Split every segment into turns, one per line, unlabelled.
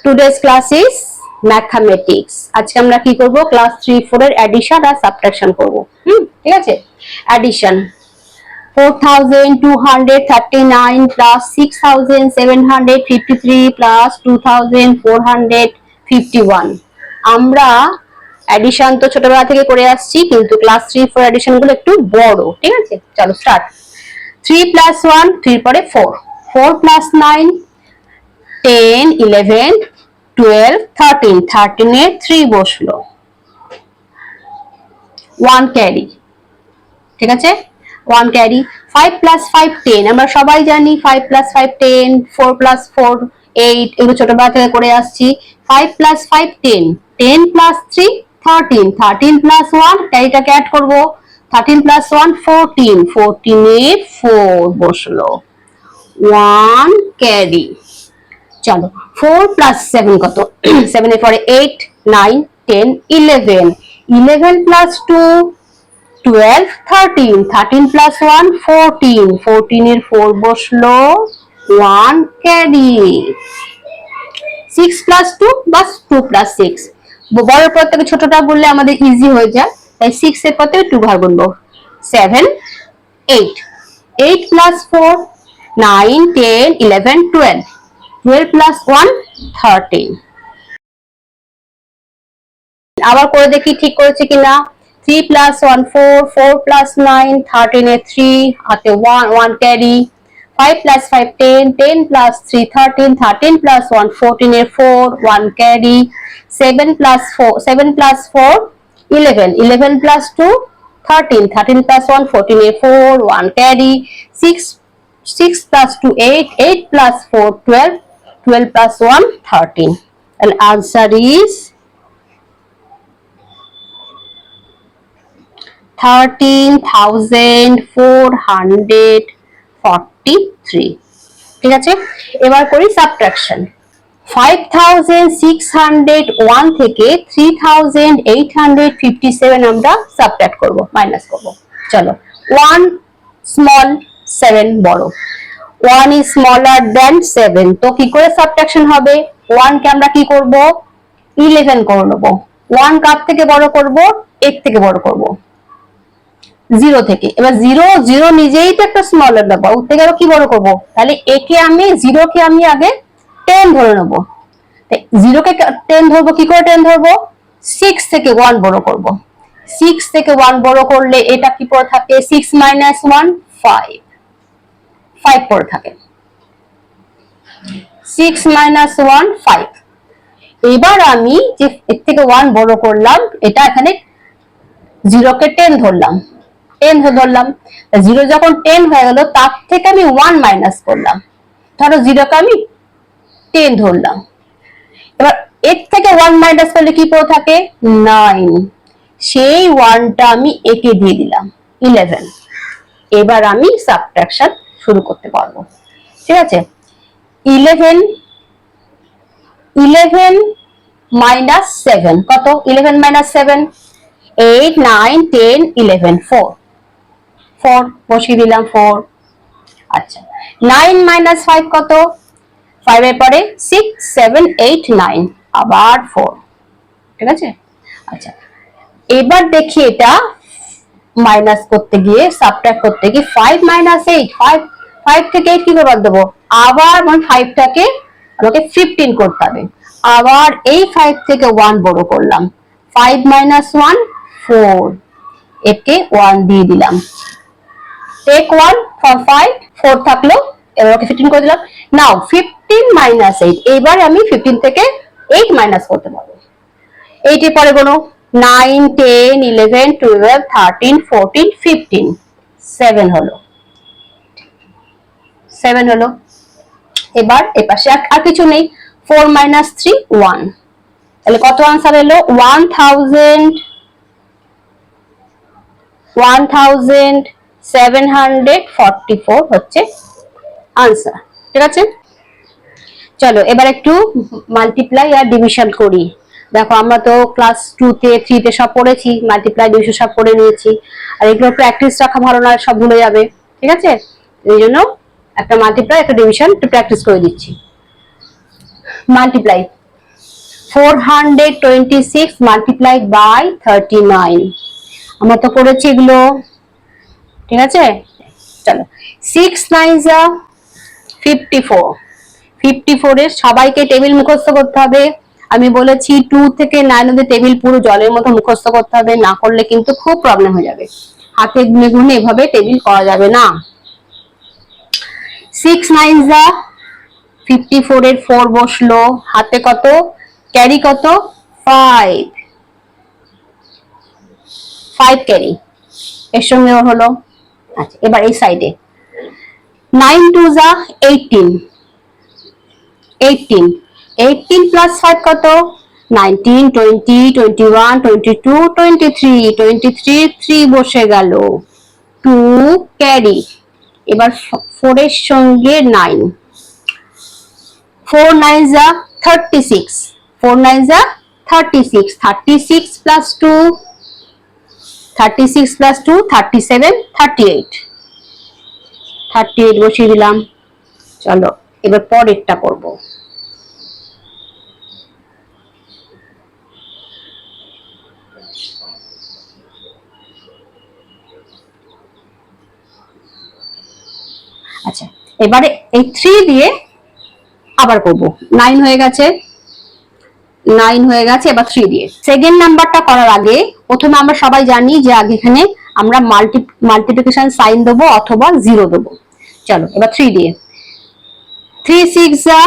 Today's class is mathematics. আজকে আমরা কি করব? ক্লাস 3 4 এর অ্যাডিশন আর সাবট্রাকশন করব। ঠিক আছে? Addition 4239 plus 6753 plus 2451. আমরা অ্যাডিশন তো ছোটবেলা থেকে করে আসছি, কিন্তু ক্লাস 3 4 অ্যাডিশন গুলো একটু বড়। ঠিক আছে, চলো স্টার্ট। 3 plus 1 3 পরে 4, 4 plus 9 10 11 12 13, 13 এ 3 বসলো, 1 ক্যারি। ঠিক আছে, 1 ক্যারি। 5 plus 5 10, আমরা সবাই জানি 5 plus 5 10, 4 plus 4 8, এগুলো ছোটবেলা থেকে করে আসছি। 5 plus 5 10, 10 plus 3 13, 13 plus 1 ক্যারিটাকে অ্যাড করব, 13 plus 1 14, 14 এ 4 বসলো, 1 ক্যারি। চলো 4 plus 7 কত? 7 এর পরে 8 9 10 11, 11 plus 2 12 13, 13 plus 1 14, 14 এর 4 বসলো, 1 ক্যারি। 6 plus 2 বাস 2 plus 6, বড়র পর থেকে ছোটটা বললে আমাদের ইজি হয়ে যায়, তাই 6 এর পর থেকে 2 বার গুনবো। 7 8, 8 plus 4 9 10 11 12, 12 plus 1 13। আবার করে দেখি ঠিক করেছে কিনা। 3 plus 1 4, 4 plus 9 13 এ 3, হাতে 1 1 carry. 5 plus 5 10, 10 plus 3 13, 13 plus 1 14 A 4, 1 carry. 7 plus 4 11, 11 plus 2 13, 13 plus 1 14 A 4, 1 carry. 6 plus 2 8, 8 plus 4 12, 12 plus 1 13, and answer is 13,443। ঠিক আছে, এবার করি সাবট্রাকশন। 5,601 থেকে 3,857 আমরা সাবট্রাক্ট করব, মাইনাস করব। চলো, 1 স্মল 7 বড়, 1 is smaller than 7, তো কি করে সাবট্রাকশন হবে? 1 কে আমরা কি করব? 11 করে নেব। 1 কার থেকে বড় করব? 8 থেকে বড় করব, 0 থেকে। এবার 0 0 নিজেই তো একটা স্মলার নাম্বার, ওর থেকে আরো কি বড় করব? তাহলে একে আমি 0 কে আমি আগে 10 ধরে নেব। 0 কে 10 ধরবো, কি করে 10 ধরবো? 6 থেকে 1 বড় করব। 6 থেকে 1 বড় করলে এটা কি পড়ে থাকে? 6 minus 1 5, 5 পড়ে থাকে। 6 minus 1 5। এবার আমি যে এর থেকে 1 বড় করলাম, এটা এখানে 0 কে 10 ধরলাম, 10 ধরলাম। 0 যখন 10 হয়ে গেল, তার থেকে আমি 1 মাইনাস করলাম। ধরো 0 কে আমি 10 ধরলাম, এবার এর থেকে 1 মাইনাস করলে কি পড়ে থাকে? 9, সেই 1টা আমি একে দিয়ে দিলাম, 11। এবার আমি সাবট্রাকশন শুরু করতে পারবো। ঠিক আছে, 11 মাইনাস 7 কত? 11 মাইনাস 7 8 9 10 11, 4 বসিয়ে দিলাম, 4। আচ্ছা, 9 মাইনাস 5 কত? 5 এর পরে 6 7 8 9, আবার 4। ঠিক আছে, আচ্ছা এবার দেখি এটা মাইনাস করতে গিয়ে, সাবট্রাক্ট করতে গিয়ে 5 মাইনাস 8, 5 থেকে 8 কি করে বাদ দেবো? আবার 5টাকে আমাকে 15 করতে হবে। আবার এই 5 থেকে 1 বড় করলাম, 5 মাইনাস 1 4, একে 1 দিয়ে দিলাম। Take 1 from 5, 4 থাকলো, এবার ওকে 15 করে দিলাম। নাও 15 minus 8, এবার আমি 15 থেকে 8 মাইনাস করতে পারবো। 8 এর পরে কোনো 9 10 11 12 13 14 15, 7 হলো, 7 হলো। এবার এ পাশে আর কিছু নেই, 4 minus 3 1, তাহলে কত आंसर এলো? 1744 হচ্ছে आंसर। ঠিক আছে, চলো এবার একটু মাল্টিপ্লাই আর ডিভিশন করি। দেখো আমরা তো ক্লাস 2 তে 3 তে সব পড়েছি, মাল্টিপ্লাই ডিভিশন সব পড়ে নিয়েছি, আর এগুলো প্র্যাকটিস রাখা ভালো না, সব ভুলে যাবে। ঠিক আছে, এই জন্য একটা মাল্টিপ্লাই একটা ডিভিশন একটু প্র্যাকটিস করে দিচ্ছি। মাল্টিপ্লাই 426 মাল্টিপ্লাইড বাই 39 আমরা তো করেছি এগুলো, ঠিক আছে। চলো 6 9 যা 54, 54 এর সবাইকে টেবিল মুখস্থ করতে হবে। আমি বলেছি 2 থেকে 9 অবধি টেবিল পুরো জলের মতো মুখস্থ করতে হবে, না করলে কিন্তু খুব প্রবলেম হয়ে যাবে। হাতে গুনে গুনে এভাবে টেবিল করা যাবে না। 6 9 যা 54 এর 4 বসলো, হাতে কত ক্যারি কত 5, 5 ক্যারি এর সঙ্গে হলো। আচ্ছা এবার এই সাইডে 9 2 যা 18, 18, 18 প্লাস 5 কত 19 20 21 22 23, 23 3 বসে গেল, 2 ক্যারি। এবার 4 এর সঙ্গে 9, 4 9 যা 36, 4 9 যা 36, 36 প্লাস 2, 36 প্লাস 2 37, 38, 38 বসিয়ে দিলাম। চলো এবার পরেরটা করব। আচ্ছা এবারে এই 3 দিয়ে আবার করব। 9 হয়ে গেছে, 9 হয়ে গেছে, এবার 3 দিয়ে সেকেন্ড নাম্বারটা করার আগে প্রথমে আমরা সবাই জানি যে আগে এখানে আমরা মাল্টিপ্লিকেশন সাইন দেবো অথবা 0 দেবো। চলো এবার 3 দিয়ে 3 6 যা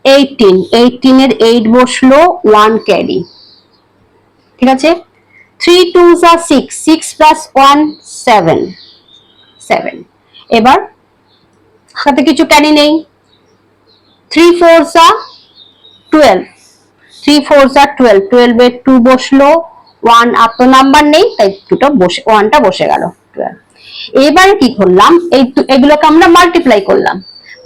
18, 18 এর 8 বসলো, 1 ক্যারি, ঠিক আছে। 3 2 যা 6, 6 প্লাস 1 7, 7। এবার হাতে কিছু ক্যারি নেই। 3 4 যা 12, 3 4 যা 12, 12 এর 2 বসলো, 1 আপ তো নাম্বার নেই তাই 2টা বসে 1টা বসে গেল 12। এবারে কি করলাম, এগুলোকে আমরা মাল্টিপ্লাই করলাম।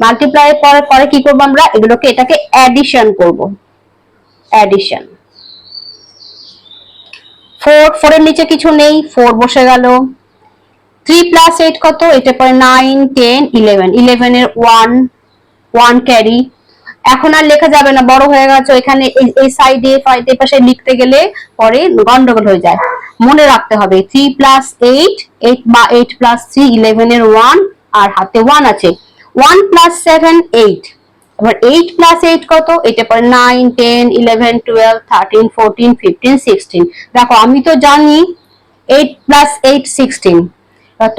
মাল্টিপ্লাই করার পরে কি করব আমরা এগুলোকে এটাকে অ্যাডিশন করব। অ্যাডিশন 4, 4 এর নিচে কিছু নেই, 4 বসে গেল। 3 প্লাস 8 কত, এটা পরে 9 10 11, 11 এর 1, 1 ক্যারি। এখন আর লেখা যাবে না, বড় হয়ে গেছে, এখানে এই সাইডে পাশে লিখতে গেলে পরে গন্ডগোল হয়ে যায়, মনে রাখতে হবে 3 প্লাস 8, 8 বা 8 প্লাস 3 11 এর 1 আর হাতে 1 আছে, 1 প্লাস 7 8। এবার 8 প্লাস 8 কত, এটা পরে 9 10 11 12 13 14 15 16। দেখো আমি তো জানি 8 প্লাস 8 16,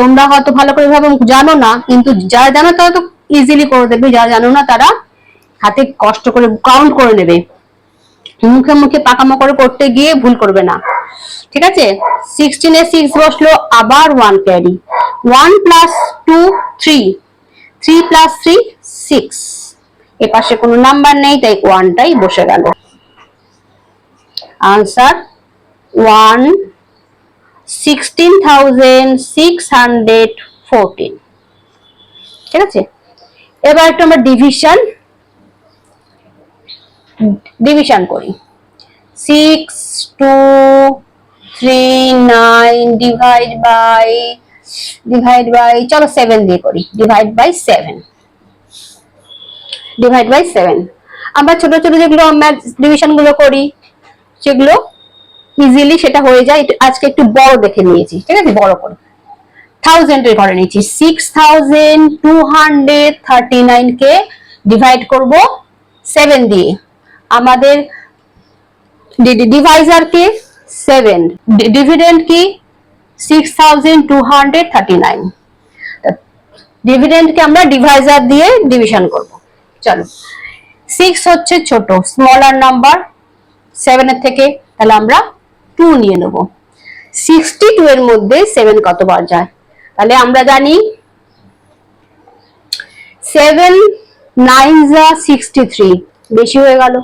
তোমরা হয়তো ভালো করে ভাবে জানো না, কিন্তু যারা জানো তারা তো ইজিলি করে দেবে, যারা জানো না তারা হাতে কষ্ট করে কাউন্ট করে নেবে, মুখে মুখে পাকামো করে করতে গিয়ে ভুল করবে না, ঠিক আছে। 16 এ 6 বসলো, আবার 1 ক্যারি, 1 প্লাস 2 3, 3 প্লাস 3 6, এ পাশে কোনো নাম্বার নেই তাই 1টাই বসে গেল। আনসার 16,614, ঠিক আছে। এবার একটু আমরা ডিভিশন করি। 6 2 3 9 ডিভাইড বাই চলো 7 দিয়ে করি, ডিভাইড বাই 7, আমরা ছোট ছোট যেগুলো ডিভিশন গুলো করি সেগুলো ইজিলি সেটা হয়ে যায়। আজকে একটু বড় দেখে নিয়েছি, ঠিক আছে, বড় করে 1000 এর ঘরে নিয়েছি। 6239 কে ডিভাইড করব 7 দিয়ে। আমাদের ডিভাইজার কি 7, ডিভিডেন্ড কি 6239, ডিভিডেন্ড কে আমরা ডিভাইজার দিয়ে ডিভিশন করব। চলো 6 হচ্ছে ছোট স্মলার নাম্বার 7 এর থেকে, তাহলে আমরা 2 নিয়ে নেব। 62 এর মধ্যে 7 কতবার যায়, তাহলে আমরা জানি 7 9 যা 63, বেশি হয়ে গেল,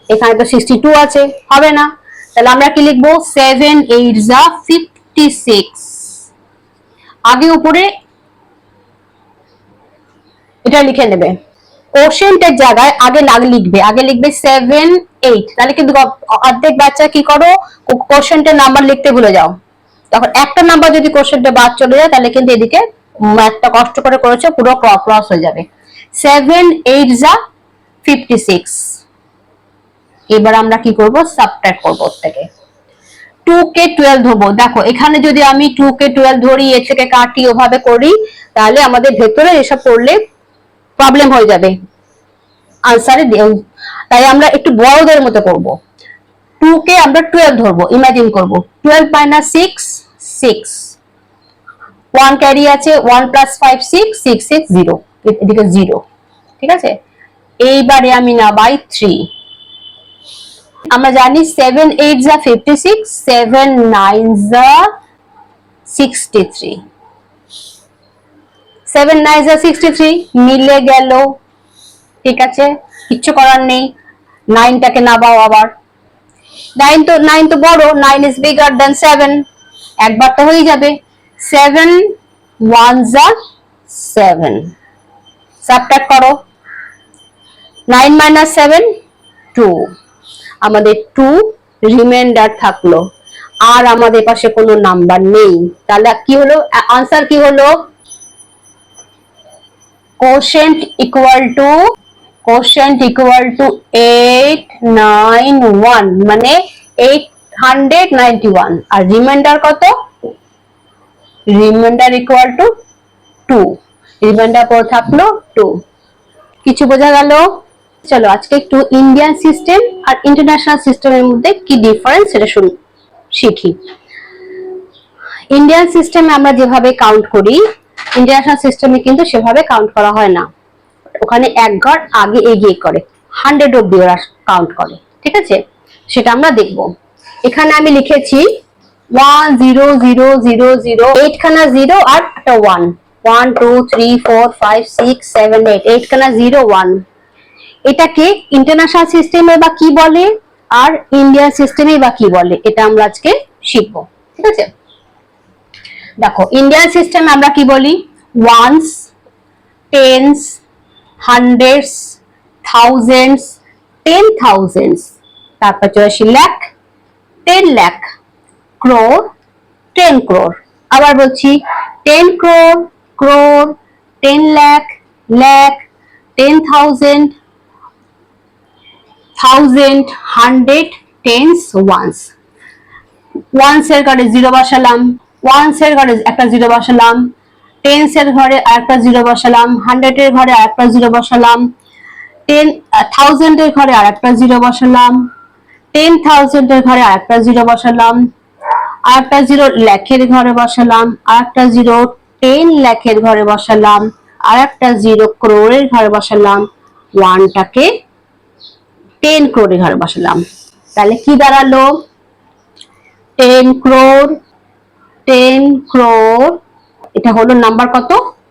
এখানে তো 62 আছে, হবে না, তাহলে আমরা কি লিখবো 7 8 যা 56, আগে উপরে এটা লিখে নেবে। কোশেন্টের জায়গায় আগে লিখবে 7 8, তাহলে কিন্তু অর্ধেক বাচ্চা কি করো কোশেন্টের নাম্বার লিখতে ভুলে যাও, তখন একটা নাম্বার যদি কোশেন্টে বাদ চলে যায় তাহলে কিন্তু এদিকে একটা কষ্ট করে করেছে পুরো ক্রস হয়ে যাবে। 7 8 যা 56, এবার আমরা কি করব, সাবট্রাক্ট করব ওর থেকে। 2 কে 12 ধরবো। দেখো এখানে যদি আমি 2 কে 12 ধরি, এর থেকে কাটি, ওভাবে করি, তাহলে আমাদের ভেতরে এসব করলে প্রবলেম হয়ে যাবে আনসারে। তাই আমরা একটু বড়দের মতো করব। 2 কে আমরা 12 ধরবো, ইমাজিন করব। 12 মাইনাস 6 6, 1 ক্যারি আছে, 1 প্লাস 5 6, 6 6 0, এদিকে 0। ঠিক আছে, এইবারে আমি না বাই 3। আমরা জানি 7 8 যা 56, 7 9 যা 63, 7 9 যা 63 মিলে গেল। ঠিক আছে, কিচ্ছু করার নেই, 9টাকে নাবাও আবার। 9 তো বড়, 9 is bigger than 7, একবার তো হয়ে যাবে। 7 1 যা 7, সাবট্রাক্ট করো। 9 minus 7 2, আমাদের 2 রিমাইন্ডার থাকলো, আর আমাদের পাশে কোনো নাম্বার নেই। তাহলে কি হলো, আনসার কি হলো, কোশেন্ট ইকুয়াল টু 891, মানে 891। আর রিমাইন্ডার কত, রিমাইন্ডার ইকুয়াল টু 2, রিমাইন্ডার পর থাকলো 2। কিছু বোঝা গেল? চলো আজকে একটু ইন্ডিয়ান সিস্টেম আর ইন্টারন্যাশনাল সিস্টেমের মধ্যে কি ডিফারেন্স সেটা শিখি। ইন্ডিয়ান সিস্টেমে আমরা যেভাবে কাউন্ট করি, ইন্টারন্যাশনাল সিস্টেমে কিন্তু সেভাবে কাউন্ট করা হয় না। ওখানে এক ঘর আগে এগিয়ে করে, 100 অব্দি ওরা কাউন্ট করে। ঠিক আছে, সেটা আমরা দেখব। এখানে আমি লিখেছি 1 0 0 0 0, 8 খানা 0 আর একটা 1, 1 2 3 4 5 6 7 8, 8 খানা 0 1। এটাকে ইন্টারন্যাশনাল সিস্টেমে বা কি বলে আর ইন্ডিয়ান সিস্টেমে বা কি বলে, এটা আমরা আজকে শিখবো। ঠিক আছে, দেখো ইন্ডিয়ান সিস্টেমে আমরা কি বলি, ওয়ান্স, টেন্স, হান্ড্রেডস, থাউজেন্ডস, 10,000, তারপর চলে আসি লাখ, 10 লাখ, ক্রোর, 10 ক্রোর। আবার বলছি 10 crore, crore, 10 lakh, lakh, 10,000, thousand, hundred, tens, ones. Ones এর ঘরে 0 বসালাম, ওয়ান্স এর ঘরে একটা 0 বসালাম, টেন্স এর ঘরে আরেকটা 0 বসালাম, 100 এর ঘরে আরেকটা 0 বসালাম, 10,000 এর ঘরে আরেকটা 0 বসালাম, 10,000 এর ঘরে আরেকটা 0 বসালাম, আরেকটা 0 লাখের ঘরে বসালাম, আরেকটা 0 10 লাখের ঘরে বসালাম, আরেকটা 0 ক্রোরের ঘরে বসালাম, ওয়ানটাকে 10 ক্রোরের ঘরে বসালাম। তাহলে কি দাঁড়ালো, 10 ক্রোর, 10 ক্রোর, এটা হলো নাম্বার কত,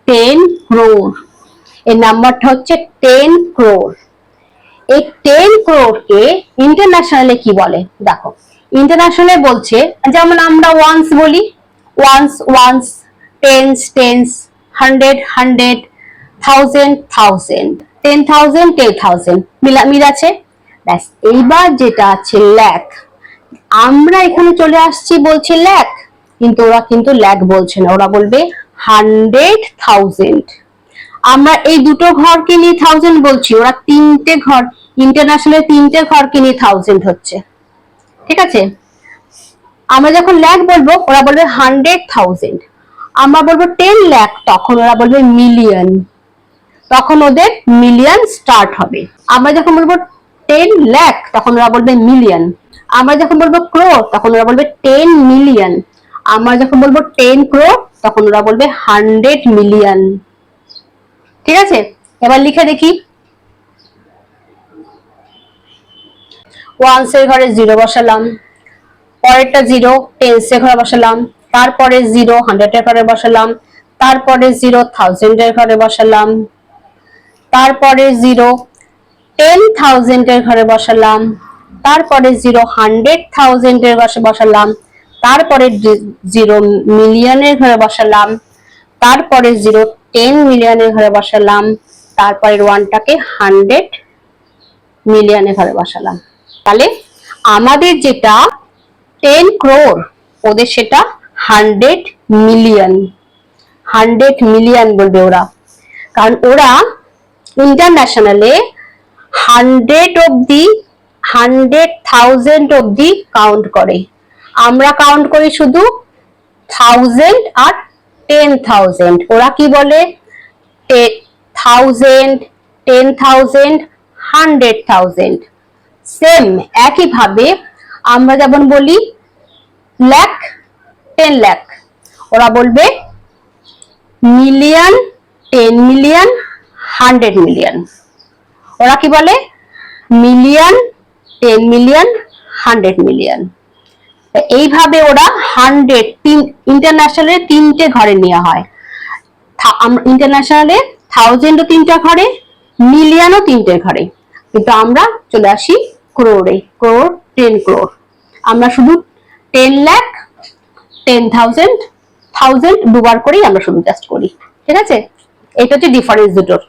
10 ক্রোর। এই নাম্বারটা হচ্ছে 10 ক্রোর। এই 10 ক্রোরকে ইন্টারন্যাশনালে কি বলে, দেখো ইন্টারন্যাশনালে বলছে, যেমন আমরা ওয়ান্স বলি, ones ones, tens tens, 100 100, thousand thousand, 10,000 10,000, মিল আছে। ব্যাস, এইবার যেটা আছে লাখ, আমরা এখানে চলে আসছি বলছি লাখ, কিন্তু ওরা কিন্তু লাখ বলছে না, ওরা বলবে 100,000। আমরা এই দুটো ঘরকে নিয়ে 1000 বলছি, ওরা তিনটে ঘর, ইন্টারন্যাশনাল তিনটে ঘরকে নিয়ে 1000 হচ্ছে। ঠিক আছে, আমরা যখন লাখ বলবো ওরা বলবে 100,000, আমরা বলবো 10 লাখ, তখন ওরা বলবে মিলিয়ন, তখন ওদের মিলিয়ন স্টার্ট হবে। আমরা যখন বলবো 10 লাখ তখন ওরা বলবে মিলিয়ন, আমরা যখন বলবো ক্রোর তখন ওরা বলবে 10 মিলিয়ন, আমরা যখন বলবো 10 ক্রোর তখন ওরা বলবে 100 মিলিয়ন। ঠিক আছে, এবার লিখে দেখি, ওয়ান্স এর ঘরে 0 বসালাম, পরেরটা 0 টেন্স এর ঘরে বসালাম, তারপরে 0 100 এর ঘরে বসালাম, তারপরে 0 1000 এর ঘরে বসালাম, তারপরে 0 10,000 এর ঘরে বসালাম, তারপরে 0 100,000 এর ঘরে বসালাম, তারপরে 0 মিলিয়নের ঘরে বসালাম, তারপরে 0 10 মিলিয়নের ঘরে বসালাম, তারপরে ওয়ানটাকে 100 মিলিয়নের ঘরে বসালাম। তাহলে আমাদের যেটা 10 ক্রোর, ওদের সেটা 100 মিলিয়ন, 100 মিলিয়ন বলবে ওরা, কারণ ওরা ইন্টারন্যাশনালে 100 অব্দি 100,000 অব্দি কাউন্ট করে, আমরা কাউন্ট করি শুধু 1000 আর 10,000। ওরা কি বলে 1000, 10,000, 100,000। সেম একইভাবে আমরা যেমন বলি লাখ, 10 লাখ, ওরা বলবে মিলিয়ন, 10 মিলিয়ন, 100 মিলিয়ন। ওরা কি বলে মিলিয়ন, 10 মিলিয়ন, 100 মিলিয়ন। এইভাবে ওরা 100 ইন্টারন্যাশনালে 3টে ঘরে নেওয়া হয়। ইন্টারন্যাশনালে 1000 ও 3টা ঘরে, মিলিয়ন ও 3টে ঘরে, কিন্তু আমরা চলে আসি ক্রোড়ে, ক্রোড়, 10 ক্রোড়। আমরা শুধু 10 লাখ, 10,000 দুবার করেই আমরা শুধু জাস্ট করি। ঠিক আছে, এটা হচ্ছে ডিফারেন্স দুটোর।